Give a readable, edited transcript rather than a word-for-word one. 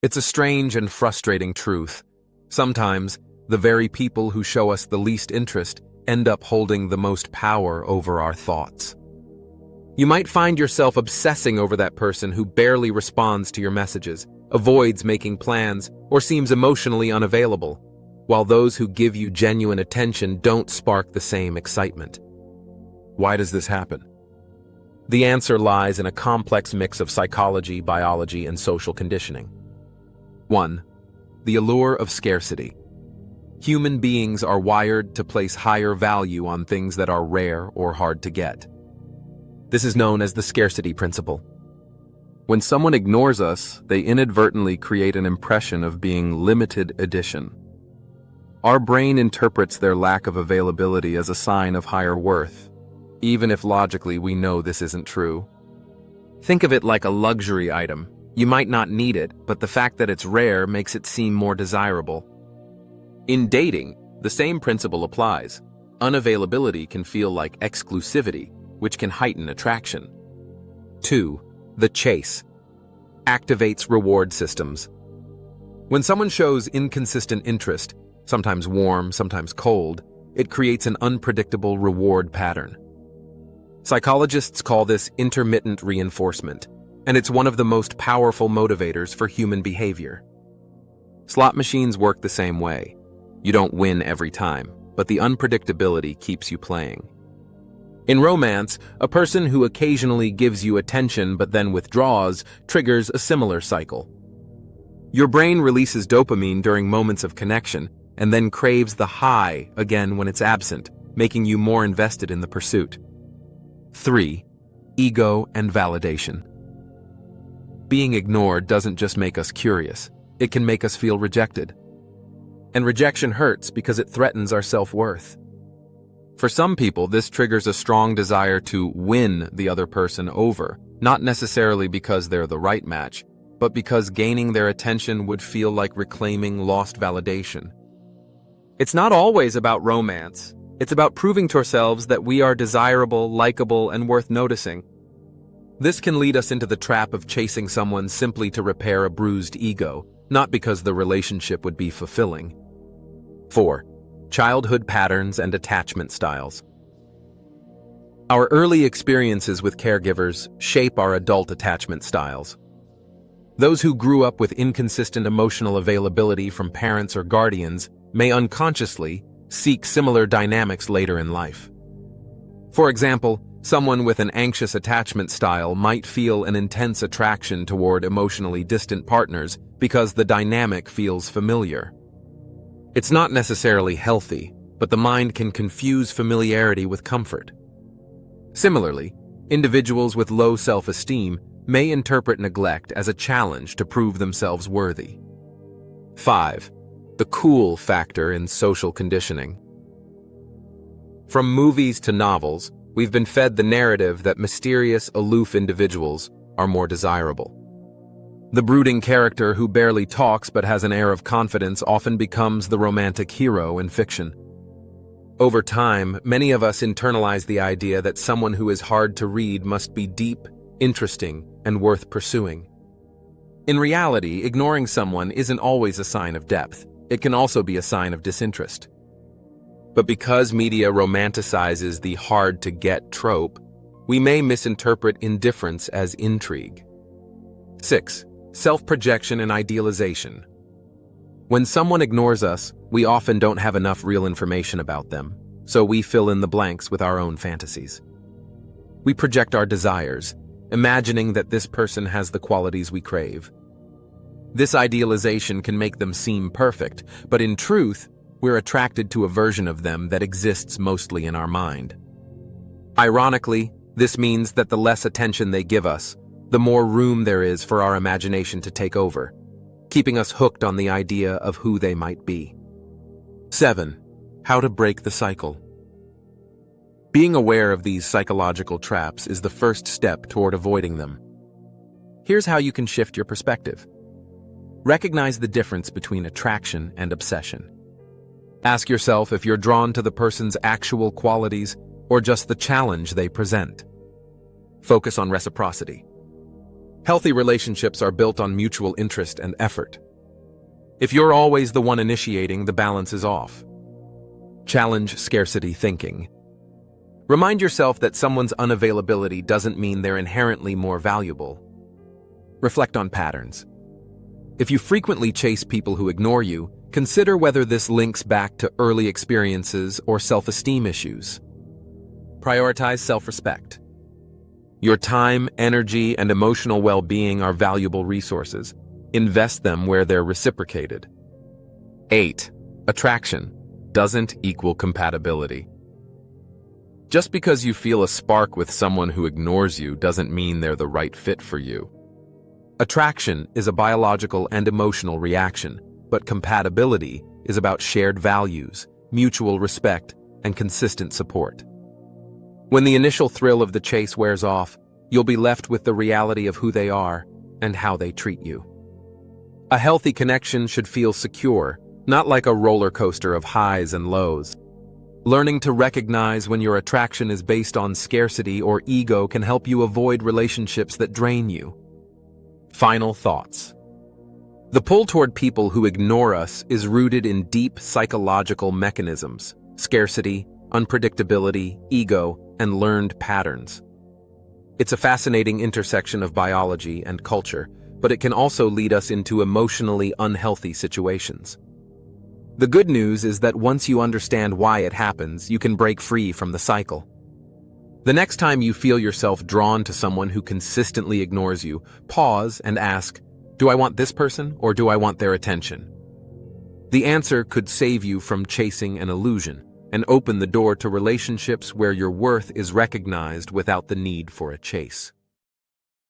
It's a strange and frustrating truth. Sometimes, the very people who show us the least interest end up holding the most power over our thoughts. You might find yourself obsessing over that person who barely responds to your messages, avoids making plans, or seems emotionally unavailable, while those who give you genuine attention don't spark the same excitement. Why does this happen? The answer lies in a complex mix of psychology, biology, and social conditioning. 1. The allure of scarcity. Human beings are wired to place higher value on things that are rare or hard to get. This is known as the scarcity principle. When someone ignores us, they inadvertently create an impression of being limited edition. Our brain interprets their lack of availability as a sign of higher worth, even if logically we know this isn't true. Think of it like a luxury item. You might not need it, but the fact that it's rare makes it seem more desirable. In dating, the same principle applies. Unavailability can feel like exclusivity, which can heighten attraction. 2. The chase. Activates reward systems. When someone shows inconsistent interest, sometimes warm, sometimes cold, it creates an unpredictable reward pattern. Psychologists call this intermittent reinforcement, and it's one of the most powerful motivators for human behavior. Slot machines work the same way. You don't win every time, but the unpredictability keeps you playing. In romance, a person who occasionally gives you attention but then withdraws triggers a similar cycle. Your brain releases dopamine during moments of connection and then craves the high again when it's absent, making you more invested in the pursuit. 3. Ego and validation. Being ignored doesn't just make us curious, it can make us feel rejected. And rejection hurts because it threatens our self-worth. For some people, this triggers a strong desire to win the other person over, not necessarily because they're the right match, but because gaining their attention would feel like reclaiming lost validation. It's not always about romance. It's about proving to ourselves that we are desirable, likable, and worth noticing. This can lead us into the trap of chasing someone simply to repair a bruised ego, not because the relationship would be fulfilling. 4. Childhood patterns and attachment styles. Our early experiences with caregivers shape our adult attachment styles. Those who grew up with inconsistent emotional availability from parents or guardians may unconsciously seek similar dynamics later in life. For example, someone with an anxious attachment style might feel an intense attraction toward emotionally distant partners because the dynamic feels familiar. It's not necessarily healthy, but the mind can confuse familiarity with comfort. Similarly, individuals with low self-esteem may interpret neglect as a challenge to prove themselves worthy. 5. The cool factor in social conditioning. From movies to novels, we've been fed the narrative that mysterious, aloof individuals are more desirable. The brooding character who barely talks but has an air of confidence often becomes the romantic hero in fiction. Over time, many of us internalize the idea that someone who is hard to read must be deep, interesting, and worth pursuing. In reality, ignoring someone isn't always a sign of depth. It can also be a sign of disinterest. But because media romanticizes the hard-to-get trope, we may misinterpret indifference as intrigue. 6. Self-projection and idealization. When someone ignores us, we often don't have enough real information about them, so we fill in the blanks with our own fantasies. We project our desires, imagining that this person has the qualities we crave. This idealization can make them seem perfect, but in truth, we're attracted to a version of them that exists mostly in our mind. Ironically, this means that the less attention they give us, the more room there is for our imagination to take over, keeping us hooked on the idea of who they might be. 7. How to break the cycle. Being aware of these psychological traps is the first step toward avoiding them. Here's how you can shift your perspective. Recognize the difference between attraction and obsession. Ask yourself if you're drawn to the person's actual qualities or just the challenge they present. Focus on reciprocity. Healthy relationships are built on mutual interest and effort. If you're always the one initiating, the balance is off. Challenge scarcity thinking. Remind yourself that someone's unavailability doesn't mean they're inherently more valuable. Reflect on patterns. If you frequently chase people who ignore you, consider whether this links back to early experiences or self-esteem issues. Prioritize self-respect. Your time, energy, and emotional well-being are valuable resources. Invest them where they're reciprocated. 8. Attraction doesn't equal compatibility. Just because you feel a spark with someone who ignores you doesn't mean they're the right fit for you. Attraction is a biological and emotional reaction, but compatibility is about shared values, mutual respect, and consistent support. When the initial thrill of the chase wears off, you'll be left with the reality of who they are and how they treat you. A healthy connection should feel secure, not like a roller coaster of highs and lows. Learning to recognize when your attraction is based on scarcity or ego can help you avoid relationships that drain you. Final thoughts. The pull toward people who ignore us is rooted in deep psychological mechanisms: scarcity, unpredictability, ego, and learned patterns. It's a fascinating intersection of biology and culture, but it can also lead us into emotionally unhealthy situations. The good news is that once you understand why it happens, you can break free from the cycle. The next time you feel yourself drawn to someone who consistently ignores you, pause and ask, do I want this person or do I want their attention? The answer could save you from chasing an illusion and open the door to relationships where your worth is recognized without the need for a chase.